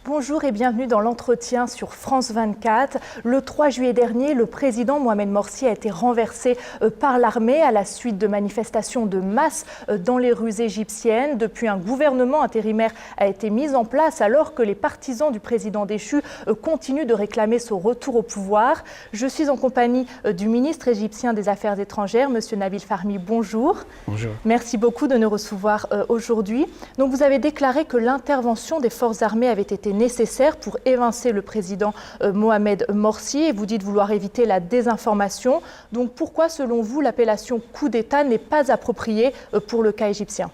Bonjour et bienvenue dans l'entretien sur France 24. Le 3 juillet dernier, le président Mohamed Morsi a été renversé par l'armée à la suite de manifestations de masse dans les rues égyptiennes. Depuis, un gouvernement intérimaire a été mis en place alors que les partisans du président déchu continuent de réclamer son retour au pouvoir. Je suis en compagnie du ministre égyptien des Affaires étrangères, M. Nabil Fahmy. Bonjour. Bonjour. Merci beaucoup de nous recevoir aujourd'hui. Donc, vous avez déclaré que l'intervention des forces armées avait été nécessaire pour évincer le président Mohamed Morsi, et vous dites vouloir éviter la désinformation. Donc pourquoi, selon vous, l'appellation coup d'État n'est pas appropriée pour le cas égyptien?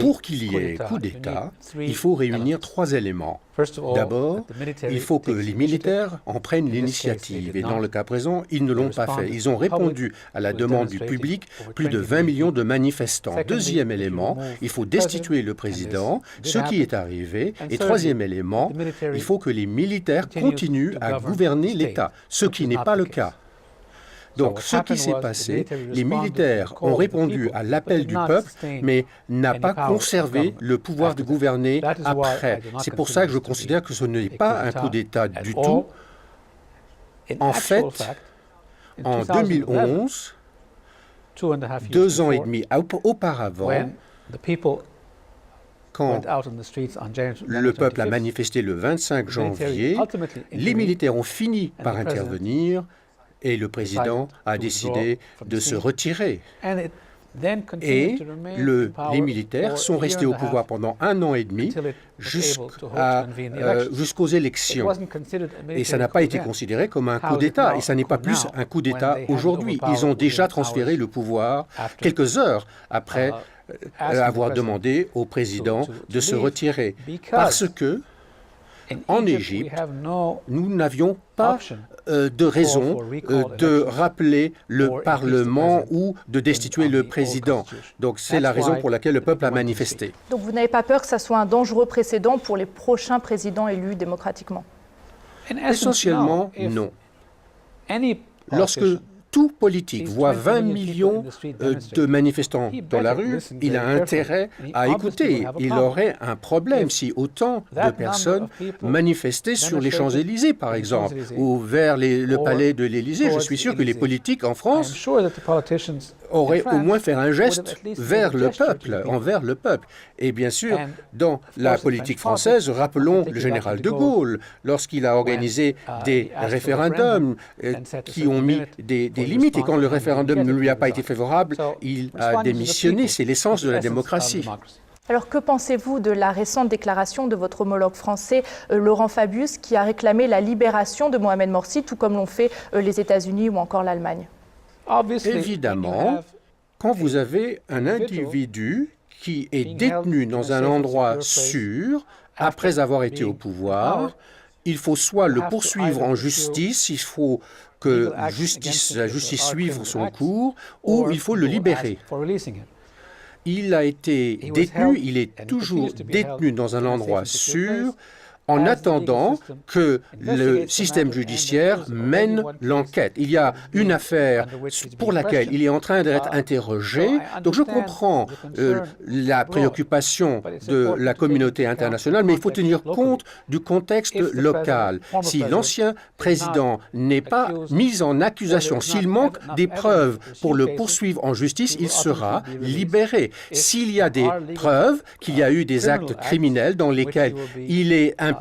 Pour qu'il y ait coup d'État, il faut réunir trois éléments. D'abord, il faut que les militaires en prennent l'initiative. Et dans le cas présent, ils ne l'ont pas fait. Ils ont répondu à la demande du public, plus de 20 millions de manifestants. Deuxième élément, il faut destituer le président, ce qui est arrivé. Et troisième élément, il faut que les militaires continuent à gouverner l'État, ce qui n'est pas le cas. Donc, ce qui s'est passé, les militaires ont répondu à l'appel du peuple, mais n'ont pas conservé le pouvoir de gouverner après. C'est pour ça que je considère que ce n'est pas un coup d'État du tout. En fait, en 2011, 2 ans et demi auparavant, quand le peuple a manifesté le 25 janvier, les militaires ont fini par intervenir et le président a décidé de se retirer. Et les militaires sont restés au pouvoir pendant 1 an et demi jusqu'aux élections. Et ça n'a pas été considéré comme un coup d'État. Et ça n'est pas plus un coup d'État aujourd'hui. Ils ont déjà transféré le pouvoir quelques heures après avoir demandé au président de se retirer. Parce que, en Égypte, nous n'avions pas de raison de rappeler le Parlement ou de destituer le président. Donc c'est la raison pour laquelle le peuple a manifesté. Donc vous n'avez pas peur que ça soit un dangereux précédent pour les prochains présidents élus démocratiquement? Essentiellement, non. Lorsque tout politique voit 20 millions de manifestants dans la rue, il a intérêt à écouter. Il aurait un problème si autant de personnes manifestaient sur les Champs-Élysées, par exemple, ou vers le palais de l'Élysée. Je suis sûr que les politiques en France auraient au moins fait un geste vers le peuple, envers le peuple. Et bien sûr, dans la politique française, rappelons le général de Gaulle, lorsqu'il a organisé des référendums qui ont mis des limites. Et quand le référendum ne lui a pas été favorable, il a démissionné. C'est l'essence de la démocratie. Alors que pensez-vous de la récente déclaration de votre homologue français, Laurent Fabius, qui a réclamé la libération de Mohamed Morsi, tout comme l'ont fait les États-Unis ou encore l'Allemagne? Évidemment, quand vous avez un individu qui est détenu dans un endroit sûr, après avoir été au pouvoir, il faut soit le poursuivre en justice, il faut que la justice suive son cours, ou il faut le libérer. Il a été détenu, il est toujours détenu dans un endroit sûr, en attendant que le système judiciaire mène l'enquête. Il y a une affaire pour laquelle il est en train d'être interrogé. Donc je comprends la préoccupation de la communauté internationale, mais il faut tenir compte du contexte local. Si l'ancien président n'est pas mis en accusation, s'il manque des preuves pour le poursuivre en justice, il sera libéré. S'il y a des preuves qu'il y a eu des actes criminels dans lesquels il est impliqué,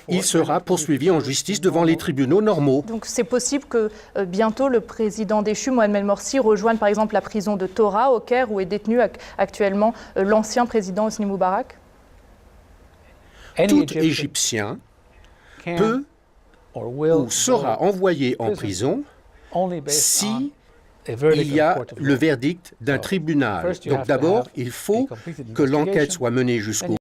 il sera poursuivi en justice devant les tribunaux normaux. Donc c'est possible que bientôt le président déchu, Mohamed Morsi, rejoigne par exemple la prison de Tora au Caire où est détenu actuellement l'ancien président Hosni Moubarak? Tout Égyptien peut ou sera envoyé en prison si il y a le verdict d'un tribunal. Donc d'abord, il faut que l'enquête soit menée jusqu'au